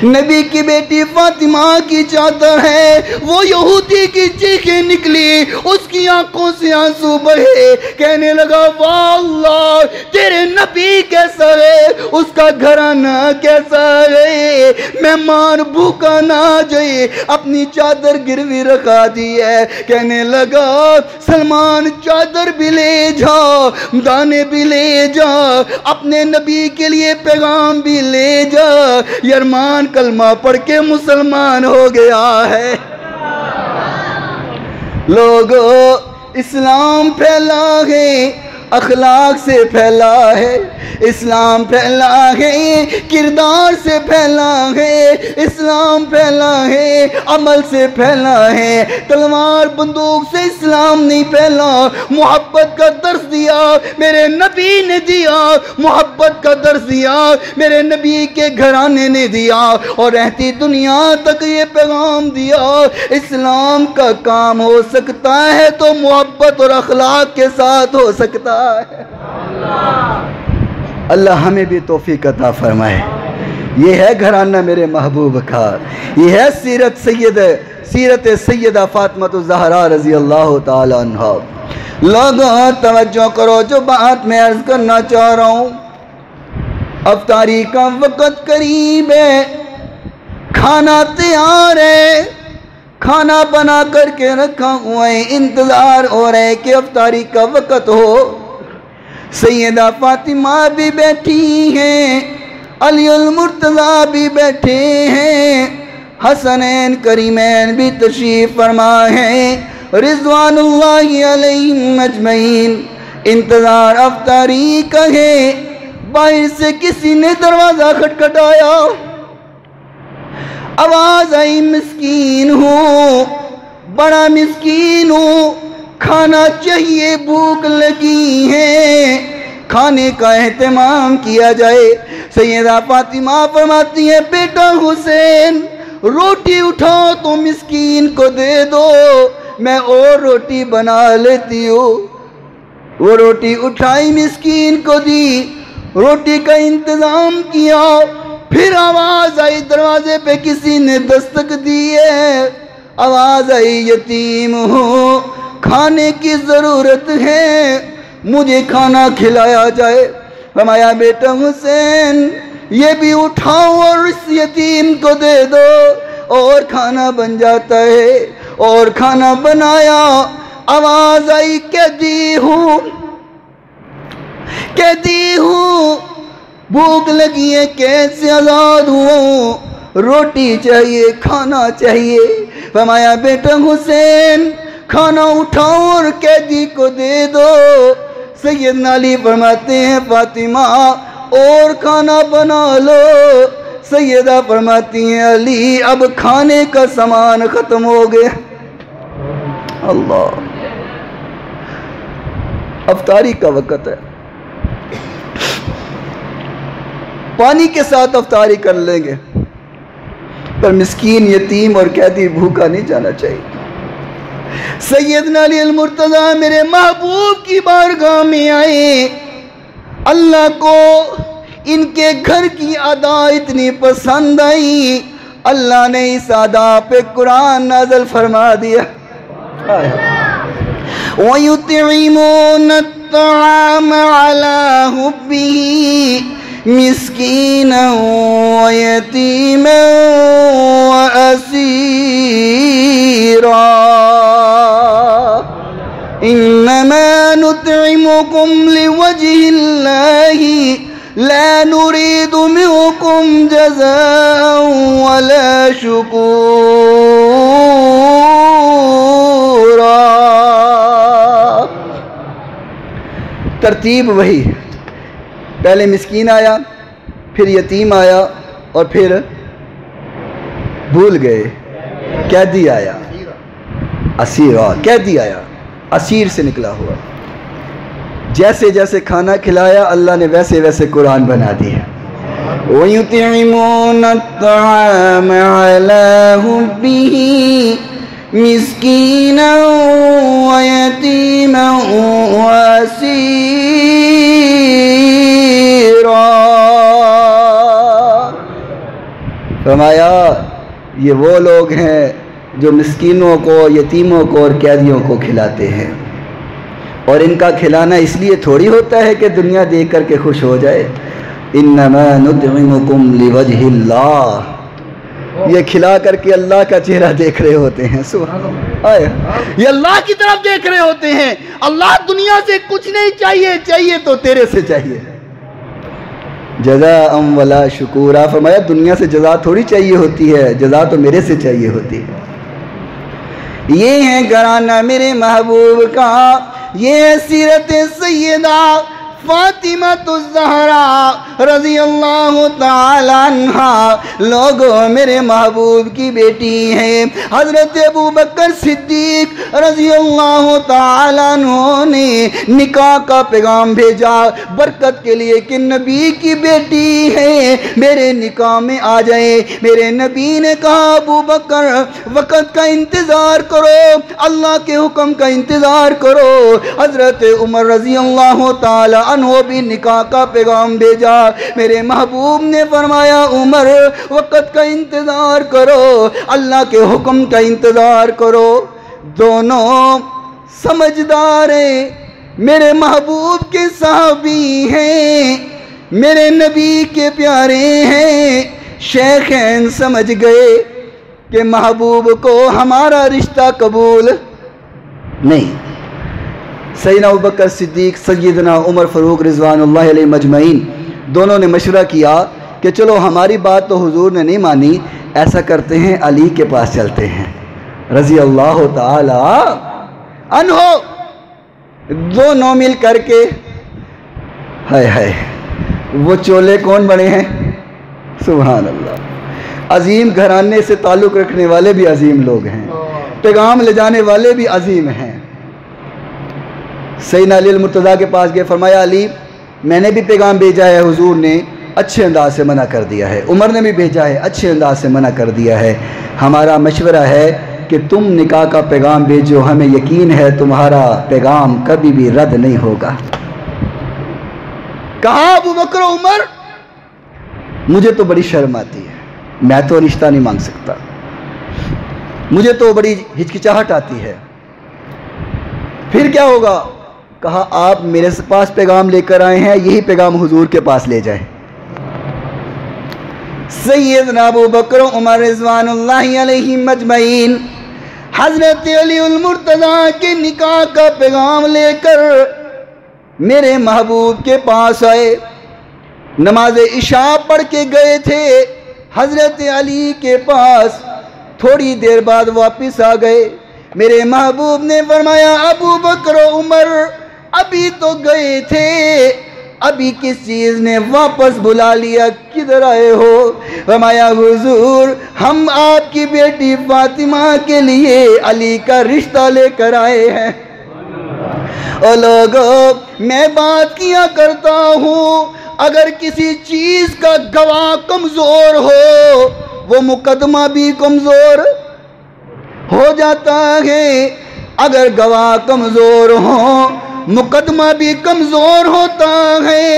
نبی کی بیٹی فاطمہ کی چادر ہے۔ وہ یہودی کی چیخیں نکلی، اس کی آنکھوں سے آنسو بہے، کہنے لگا واہ اللہ تیرے نبی کیسا ہے، اس کا گھرانہ کیسا ہے، مہمان بھوکا نہ جائے، اپنی چادر گروی رکھا دی ہے۔ کہنے لگا سلمان چادر بھی لے جا، دانے بھی لے جا، اپنے نبی کے لیے پیغام بھی لے جا۔ یرمان کلمہ پڑھ کے مسلمان ہو گیا ہے۔ لوگو اسلام پھیلا ہے، اخلاق سے پھیلا ہے، اسلام پھیلا ہے، کردار سے پھیلا ہے، اسلام پھیلا ہے، عمل سے پھیلا ہے۔ تلوار بندوق سے اسلام نہیں پھیلا، محبت کا درس دیا میرے نبی نے دیا، محبت کا درس دیا میرے نبی کے گھرانے نے دیا، اور رہتی دنیا تک یہ پیغام دیا اسلام کا کام ہو سکتا ہے تو محبت اور اخلاق کے ساتھ ہو سکتا ہے۔ اللہ ہمیں بھی توفیق عطا فرمائے۔ یہ ہے گھرانہ میرے محبوب کا، یہ ہے سیرت سیدہ فاطمہ الزہرا رضی اللہ تعالیٰ عنہ۔ لوگوں توجہ کرو، جو بات میں عرض کرنا چاہ رہا ہوں، افطاری کا وقت قریب ہے، کھانا تیار ہے، کھانا بنا کر کے رکھا ہوا ہے، انتظار ہو رہا ہے کہ افطاری کا وقت ہو۔ سیدہ فاطمہ بھی بیٹھی ہیں، علی المرتضیٰ بھی بیٹھے ہیں، حسنین کریمین بھی تشریف فرما ہیں، رضوان اللہ علیہم اجمعین۔ انتظار افطاری کا ہے، باہر سے کسی نے دروازہ کھٹکھٹایا، آواز آئی مسکین ہوں، بڑا مسکین ہوں، کھانا چاہیے، بھوک لگی ہے، کھانے کا اہتمام کیا جائے۔ سیدہ فاطمہ فرماتی ہیں بیٹا حسین روٹی اٹھاؤ تو مسکین کو دے دو، میں اور روٹی بنا لیتی ہوں۔ وہ روٹی اٹھائی مسکین کو دی، روٹی کا انتظام کیا، پھر آواز آئی دروازے پہ کسی نے دستک دی ہے، آواز آئی یتیم ہوں، کھانے کی ضرورت ہے، مجھے کھانا کھلایا جائے۔ فرمایا بیٹا حسین یہ بھی اٹھاؤ اور اس یتیم کو دے دو، اور کھانا بن جاتا ہے، اور کھانا بنایا۔ آواز آئی قیدی ہوں، قیدی ہوں، بھوک لگی ہے، کیسے آزاد ہوں، روٹی چاہیے، کھانا چاہیے۔ فرمایا بیٹا حسین کھانا اٹھاؤ اور قیدی کو دے دو۔ سیدنا علی فرماتے ہیں فاطمہ اور کھانا بنا لو۔ سیدہ فرماتی ہیں علی اب کھانے کا سامان ختم ہو گیا۔ اللہ، افطاری کا وقت ہے، پانی کے ساتھ افطاری کر لیں گے، پر مسکین یتیم اور قیدی بھوکا نہیں جانا چاہیے۔ سیدنا علی المرتضیٰ میرے محبوب کی بارگاہ میں آئے، اللہ کو ان کے گھر کی ادا اتنی پسند آئی، اللہ نے اس ادا پہ قرآن نازل فرما دیا۔ وَيُطْعِمُونَ الطَّعَامَ عَلَىٰ حُبِّهِ مسكينا ويتيما وأسيرا إنما نطعمكم لوجه الله لا نريد منكم جزاء ولا شكورا. ترتیب وہی، پہلے مسکین آیا، پھر یتیم آیا، اور پھر بھول گئے قیدی آیا، اسیر قیدی آیا، اسیر سے نکلا ہوا. جیسے جیسے کھانا کھلایا اللہ نے ویسے ویسے قرآن بنا دیا. وَيُطْعِمُونَ الطَّعَامَ عَلَى حُبِّهِ مِسْكِينًا وَيَتِيمًا وَأَسِيرًا. فرمایا یہ وہ لوگ ہیں جو مسکینوں کو، یتیموں کو اور قیدیوں کو کھلاتے ہیں. اور ان کا کھلانا اس لیے تھوڑی ہوتا ہے کہ دنیا دیکھ کر کے خوش ہو جائے. انما نطعمکم لوجہ اللہ، یہ کھلا کر کے اللہ کا چہرہ دیکھ رہے ہوتے ہیں. سبحان اللہ، یہ اللہ کی طرف دیکھ رہے ہوتے ہیں. اللہ دنیا سے کچھ نہیں چاہیے، چاہیے تو تیرے سے چاہیے. جزاء ولا شکورا، فرمایا دنیا سے جزا تھوڑی چاہیے ہوتی ہے، جزا تو میرے سے چاہیے ہوتی ہے. یہ ہے گھرانہ میرے محبوب کا، یہ سیرت سیدہ فاطمہ الزہرا رضی اللہ تعالی عنہا. لوگوں میرے محبوب کی بیٹی ہیں. حضرت ابوبکر صدیق رضی اللہ تعالی عنہ نے نکاح کا پیغام بھیجا برکت کے لیے کہ نبی کی بیٹی ہے، میرے نکاح میں آ جائے. میرے نبی نے کہا ابوبکر وقت کا انتظار کرو، اللہ کے حکم کا انتظار کرو. حضرت عمر رضی اللہ تعالی عنہ بھی نکاح کا پیغام بھیجا. میرے محبوب نے فرمایا عمر وقت کا انتظار کرو، اللہ کے حکم کا انتظار کرو. دونوں سمجھدار ہیں، میرے محبوب کے صحابی ہیں، میرے نبی کے پیارے ہیں. شیخین سمجھ گئے کہ محبوب کو ہمارا رشتہ قبول نہیں. سیدنا ابوبکر صدیق، سیدنا عمر فاروق رضوان اللہ علیہ مجمعین دونوں نے مشورہ کیا کہ چلو ہماری بات تو حضور نے نہیں مانی، ایسا کرتے ہیں علی کے پاس چلتے ہیں رضی اللہ تعالی عنہ. دونوں مل کر کے ہائے ہائے وہ چولے کون بنے ہیں؟ سبحان اللہ. عظیم گھرانے سے تعلق رکھنے والے بھی عظیم لوگ ہیں، پیغام لے جانے والے بھی عظیم ہیں. سیدنا علی المرتضیٰ کے پاس گئے، فرمایا علی میں نے بھی پیغام بھیجا ہے، حضور نے اچھے انداز سے منع کر دیا ہے، عمر نے بھی بھیجا ہے اچھے انداز سے منع کر دیا ہے. ہمارا مشورہ ہے کہ تم نکاح کا پیغام بھیجو، ہمیں یقین ہے تمہارا پیغام کبھی بھی رد نہیں ہوگا. کہا ابوبکر و عمر مجھے تو بڑی شرم آتی ہے، میں تو رشتہ نہیں مانگ سکتا، مجھے تو بڑی ہچکچاہٹ آتی ہے. پھر کیا ہوگا؟ کہا آپ میرے پاس پیغام لے کر آئے ہیں، یہی پیغام حضور کے پاس لے جائیں. سیدنا ابوبکر و عمر رضوان اللہ علیہ مجمعین حضرت علی المرتضیٰ کے نکاح کا پیغام لے کر میرے محبوب کے پاس آئے. نماز عشاء پڑھ کے گئے تھے حضرت علی کے پاس، تھوڑی دیر بعد واپس آ گئے. میرے محبوب نے فرمایا ابوبکر و عمر ابھی تو گئے تھے، ابھی کس چیز نے واپس بلا لیا، کدھر آئے ہو؟ فرمایا حضور ہم آپ کی بیٹی فاطمہ کے لیے علی کا رشتہ لے کر آئے ہیں. اور لوگوں میں بات کیا کرتا ہوں، اگر کسی چیز کا گواہ کمزور ہو وہ مقدمہ بھی کمزور ہو جاتا ہے. اگر گواہ کمزور ہو مقدمہ بھی کمزور ہوتا ہے.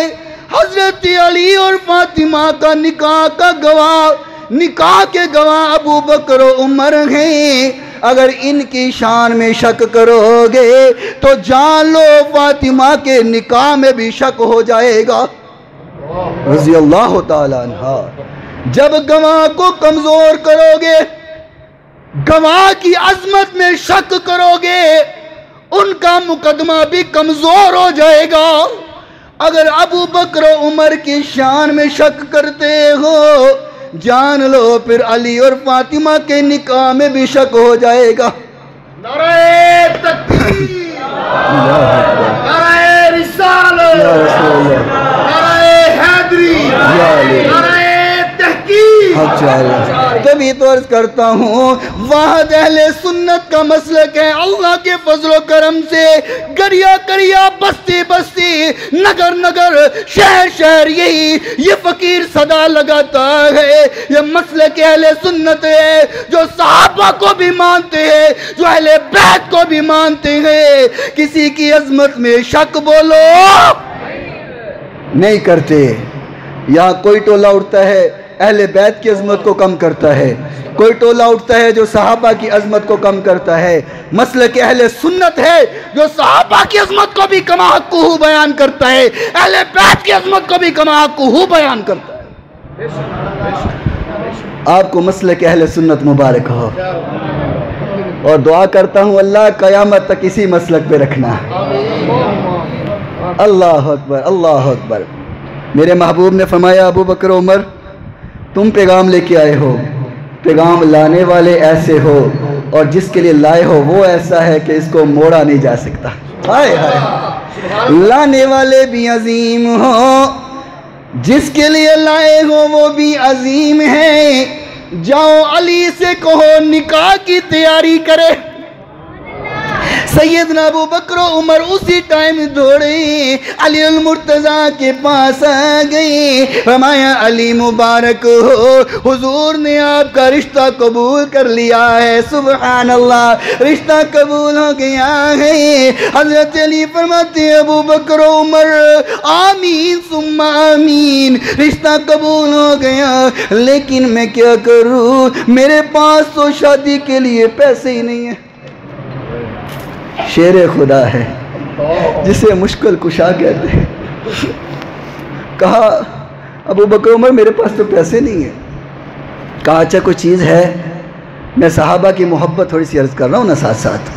حضرت علی اور فاطمہ کا نکاح کا گواہ، نکاح کے گواہ ابوبکر و عمر ہیں. اگر ان کی شان میں شک کرو گے تو جان لو فاطمہ کے نکاح میں بھی شک ہو جائے گا. رضی اللہ تعالی عنہ. جب گواہ کو کمزور کرو گے، گواہ کی عظمت میں شک کرو گے، ان کا مقدمہ بھی کمزور ہو جائے گا. اگر ابو بکر و عمر کی شان میں شک کرتے ہو، جان لو پھر علی اور فاطمہ کے نکاح میں بھی شک ہو جائے گا. نعرہ تکبیر، نعرہ رسالت، نعرہ حیدری، نعرہ تبھی تو عرض کرتا ہوں، واحد اہل سنت کا مسلک ہے. اللہ کے فضل و کرم سے گریا کریا، بستی بستی، نگر نگر، شہر شہر یہ فقیر صدا لگاتا ہے. یہ مسلک اہل سنت ہے جو صحابہ کو بھی مانتے ہیں، جو اہل بیت کو بھی مانتے ہیں. کسی کی عظمت میں شک بولو نہیں کرتے. یہاں کوئی ٹولہ اٹھتا ہے اہل بیت کی عظمت کو کم کرتا ہے، کوئی ٹولہ اٹھتا ہے جو صحابہ کی عظمت کو کم کرتا ہے. مسلک اہل سنت ہے جو صحابہ کی عظمت کو بھی کما حقہ بیان کرتا ہے، اہل بیت کی عظمت کو بھی کما حقہ بیان کرتا ہے. آپ کو مسلک اہل سنت مبارک ہو، اور دعا کرتا ہوں اللہ قیامت تک اسی مسلک پہ رکھنا. اللہ اکبر، اللہ اکبر. میرے محبوب نے فرمایا، ابو بکر و عمر تم پیغام لے کے آئے ہو، پیغام لانے والے ایسے ہو، اور جس کے لیے لائے ہو وہ ایسا ہے کہ اس کو موڑا نہیں جا سکتا. ہائے ہائے. لانے والے بھی عظیم ہو، جس کے لیے لائے ہو وہ بھی عظیم ہے. جاؤ علی سے کہو نکاح کی تیاری کرے. سیدنا ابو بکر و عمر اسی ٹائم دوڑے علی المرتضیٰ کے پاس آ گئے. فرمایا علی مبارک ہو، حضور نے آپ کا رشتہ قبول کر لیا ہے. سبحان اللہ، رشتہ قبول ہو گیا ہے. حضرت علی فرماتے ہیں ابو بکر و عمر آمین ثم آمین، رشتہ قبول ہو گیا، لیکن میں کیا کروں، میرے پاس تو شادی کے لیے پیسے ہی نہیں ہیں. شیر خدا ہے جسے مشکل کشا کہتے ہیں. کہا ابو بکر عمر میرے پاس تو پیسے نہیں ہیں. کہا اچھا کوئی چیز ہے؟ میں صحابہ کی محبت تھوڑی سی عرض کر رہا ہوں نا ساتھ ساتھ.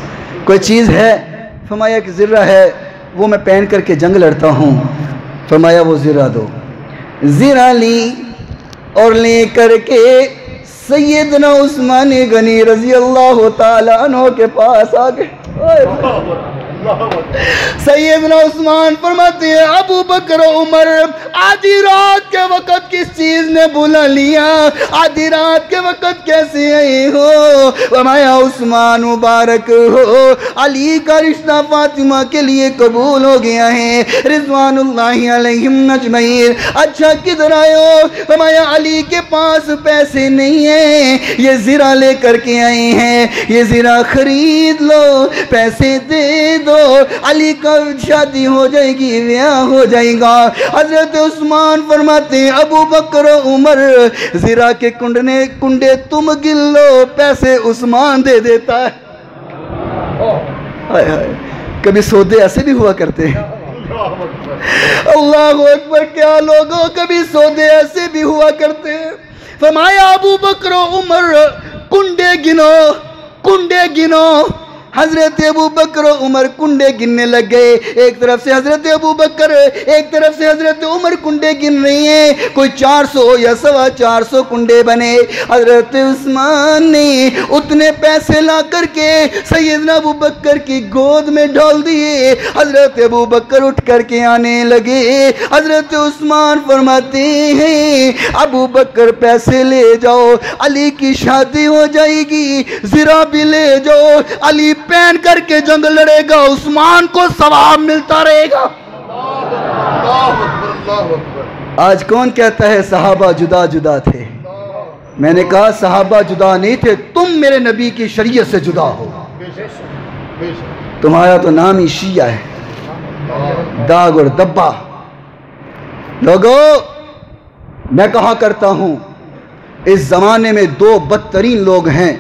کوئی چیز ہے؟ فرمایا کہ زرہ ہے، وہ میں پہن کر کے جنگ لڑتا ہوں. فرمایا وہ زرہ دو. زرہ لی اور لے کر کے سیدنا عثمان غنی رضی اللہ تعالیٰ عنہ کے پاس آ گئے. سیدنا عثمان فرماتے ہیں ابو بکر و عمر آدھی رات کے وقت کس چیز نے بلا لیا، آدھی رات کے وقت کیسے آئے ہو؟ فرمایا عثمان مبارک ہو، علی کا رشتہ فاطمہ کے لیے قبول ہو گیا ہے رضوان اللہ علیہم اجمعین. اچھا کدھر آئے ہو؟ فرمایا علی کے پاس پیسے نہیں ہیں، یہ زرہ لے کر کے آئے ہیں، یہ زرہ خرید لو، پیسے دے دو، علی کا شادی ہو جائے گی، بیاہ ہو جائے گا. حضرت عثمان فرماتے ہیں ابو بکر و عمر زرہ کے کنڈے تم گن لو، پیسے عثمان دے دیتا ہے. کبھی سودے ایسے بھی ہوا کرتے ہیں. اللہ اکبر، کیا لوگوں کبھی سودے ایسے بھی ہوا کرتے ہیں. فرمایا ابو بکر و عمر کنڈے گنو، کنڈے گنو. حضرت ابو بکر و عمر کنڈے گننے لگ گئے. ایک طرف سے حضرت ابو بکر، ایک طرف سے حضرت عمر کنڈے گن رہی ہیں. کوئی 400 یا 450 کنڈے بنے. حضرت عثمان نے اتنے پیسے لا کر کے سیدنا ابو بکر کی گود میں ڈال دیے. حضرت ابو بکر اٹھ کر کے آنے لگے. حضرت عثمان فرماتے ہیں ابو بکر پیسے لے جاؤ، علی کی شادی ہو جائے گی، زرہ بھی لے جاؤ، علی پہن کر کے جنگ لڑے گا، عثمان کو ثواب ملتا رہے گا. آج کون کہتا ہے صحابہ جدا جدا تھے؟ میں نے کہا صحابہ جدا نہیں تھے، تم میرے نبی کی شریعت سے جدا ہو. تمہارا تو نام ہی شیعہ ہے، داغ اور دبا. لوگو میں کہا کرتا ہوں اس زمانے میں دو بدترین لوگ ہیں.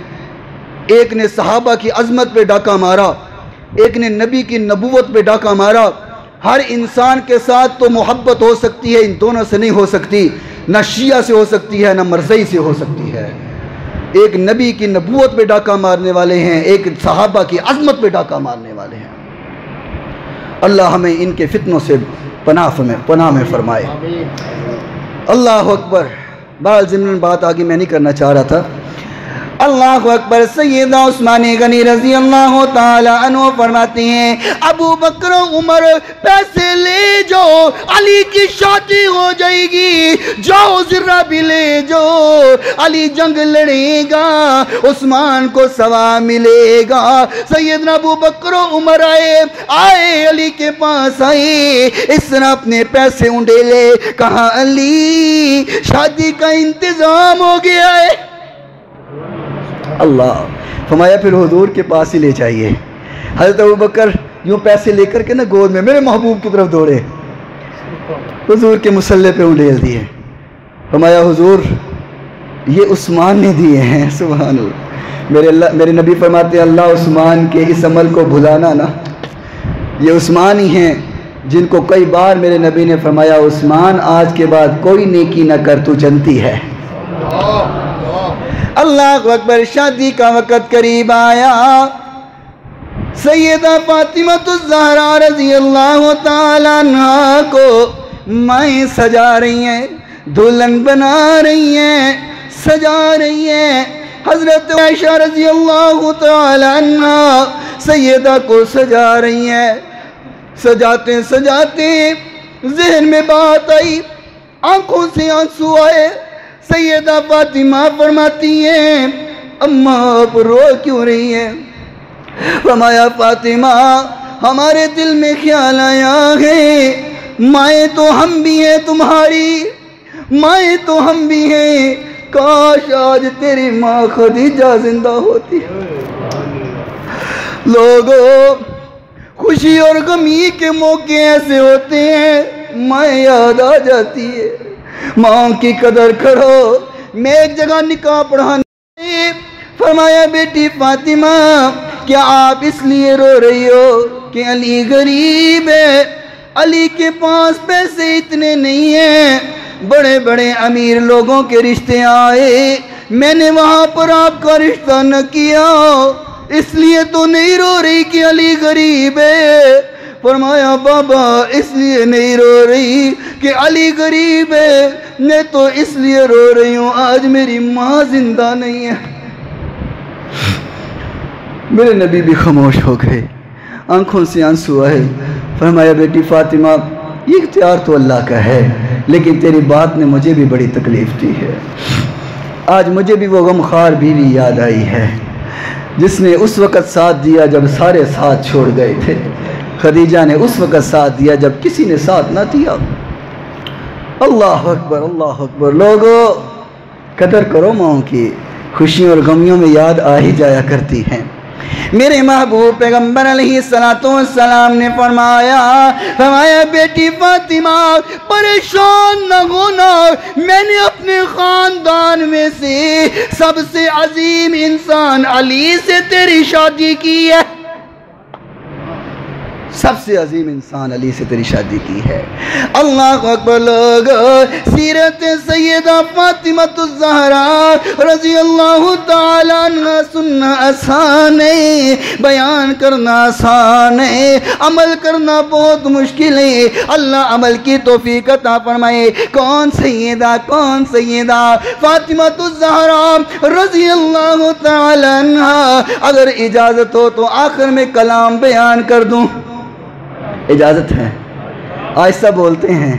ایک نے صحابہ کی عظمت پہ ڈاکہ مارا، ایک نے نبی کی نبوت پہ ڈاکہ مارا. ہر انسان کے ساتھ تو محبت ہو سکتی ہے، ان دونوں سے نہیں ہو سکتی، نہ شیعہ سے ہو سکتی ہے، نہ مرزئی سے ہو سکتی ہے۔ ایک نبی کی نبوت پہ ڈاکہ مارنے والے ہیں، ایک صحابہ کی عظمت پہ ڈاکہ مارنے والے ہیں۔ اللہ ہمیں ان کے فتنوں سے پناہ میں فرمائے۔ اللہ اکبر۔ بہرحال ضمن بات آگے میں نہیں کرنا چاہ رہا تھا۔ اللہ اکبر۔ سیدہ عثمان غنی رضی اللہ تعالی عنہ فرماتے ہیں ابو بکر و عمر پیسے لے جاؤ، علی کی شادی ہو جائے گی، جاؤ ذرہ بھی لے جاؤ، علی جنگ لڑے گا، عثمان کو ثواب ملے گا۔ سیدنا ابو بکر و عمر آئے علی کے پاس آئے، اس طرح اپنے پیسے انڈیلے، کہا علی شادی کا انتظام ہو گیا ہے۔ اللہ فرمایا پھر حضور کے پاس ہی لے جائیے۔ حضرت ابوبکر یوں پیسے لے کر کے نا گود میں میرے محبوب کی طرف دوڑے، حضور کے مصلے پہ انڈیل دیے۔ فرمایا حضور یہ عثمان نے دیے ہیں۔ سبحان اللہ۔ میرے نبی فرماتے ہیں اللہ عثمان کے اس عمل کو بھلانا نا، یہ عثمان ہی ہیں جن کو کئی بار میرے نبی نے فرمایا عثمان آج کے بعد کوئی نیکی نہ کر، تو جنتی ہے۔ اللہ اکبر۔ شادی کا وقت قریب آیا، سیدہ فاطمہ الزہرا رضی اللہ تعالی عنہا کو مائیں سجا رہی ہیں، دلہن بنا رہی ہیں، سجا رہی ہیں۔ حضرت عائشہ رضی اللہ تعالی عنہا سیدہ کو سجا رہی ہیں۔ سجاتے سجاتے ذہن میں بات آئی، آنکھوں سے آنسو آئے۔ سیدہ فاطمہ فرماتی ہیں اماں آپ رو کیوں رہی ہیں؟ فرمایا فاطمہ ہمارے دل میں خیال آیا ہے، مائیں تو ہم بھی ہیں تمہاری، مائیں تو ہم بھی ہیں، کاش آج تیری ماں خدیجہ زندہ ہوتی۔ لوگوں خوشی اور غمی کے موقع ایسے ہوتے ہیں، مائیں یاد آ جاتی ہے، ماں کی قدر کرو۔ میں ایک جگہ نکاح پڑھانے، فرمایا بیٹی فاطمہ کیا آپ اس لیے رو رہی ہو کہ علی غریب ہے، علی کے پاس پیسے اتنے نہیں ہیں، بڑے بڑے امیر لوگوں کے رشتے آئے، میں نے وہاں پر آپ کا رشتہ نہ کیا، اس لیے تو نہیں رو رہی کہ علی غریب ہے۔ فرمایا بابا اس لیے نہیں رو رہی کہ علی غریب ہے، میں تو اس لیے رو رہی ہوں آج میری ماں زندہ نہیں ہے۔ میرے نبی بھی خاموش ہو گئے، آنکھوں سے آنسو آئے۔ فرمایا بیٹی فاطمہ یہ اختیار تو اللہ کا ہے، لیکن تیری بات نے مجھے بھی بڑی تکلیف دی ہے۔ آج مجھے بھی وہ غمخوار بیوی یاد آئی ہے جس نے اس وقت ساتھ دیا جب سارے ساتھ چھوڑ گئے تھے۔ خدیجہ نے اس وقت ساتھ دیا جب کسی نے ساتھ نہ دیا۔ اللہ اکبر، اللہ اکبر۔ لوگوں قدر کرو ماؤں کی، خوشیوں اور غمیوں میں یاد آ ہی جایا کرتی ہیں۔ میرے محبوب پیغمبر علیہ السلام نے فرمایا بیٹی فاطمہ پریشان نہ ہونا، میں نے اپنے خاندان میں سے سب سے عظیم انسان علی سے تیری شادی کی ہے، سب سے عظیم انسان علی سے تیری شادی کی ہے۔ اللہ اکبر۔ لوگ سیرت سیدہ فاطمہ الزہرا رضی اللہ تعالیٰ عنہ سننا آسان ہے، بیان کرنا آسان ہے، عمل کرنا بہت مشکل ہے۔ اللہ عمل کی توفیق عطا فرمائے۔ کون سیدہ فاطمہ الزہرا رضی اللہ تعالیٰ عنہ۔ اگر اجازت ہو تو آخر میں کلام بیان کر دوں، اجازت ہے؟ آہستہ بولتے ہیں۔